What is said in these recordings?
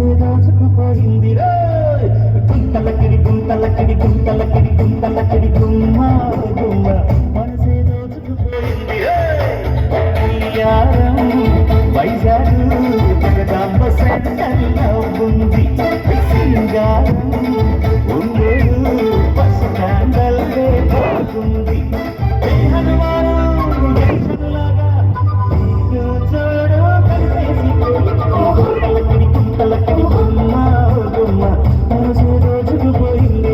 మనసే దోచుకుపోయింది గుంతలకిడి గుంతలకిడి గుంతలకిడి గుంతలకిడి గుమ్మ గుమ్మ మనసే దోచుకుపోయింది యారం వైజాగ్ జగదాంబ సెంటర్లో ఉంది సింగారం ఒంగోలు బస్ స్టాండల్వే బాగుంది హనుమాను జంక్షన్లాగా చూడు కలిసేసి గుంతలకిడి గుంతలకిడి గుమ్మ గుమ్మ మనసే దోచుకుపోయింది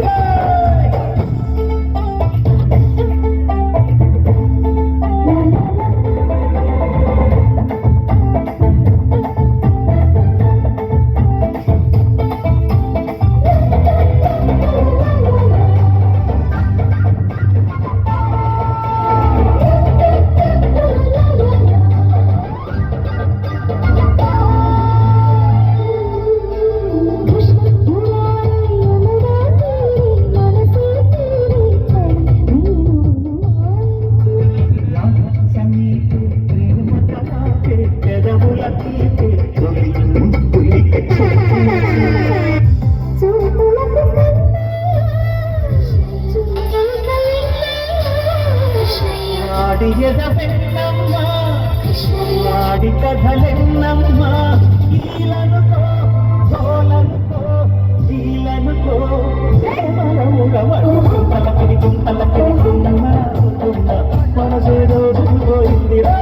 వాడి కథలెన్నమ్మా ఈలనుకో ధోలనుకో ఈలనుకో గుంతలకిడి గుంతలకిడి గుమ్మ గుమ్మ మనసే దోచుకుపోయిందిరా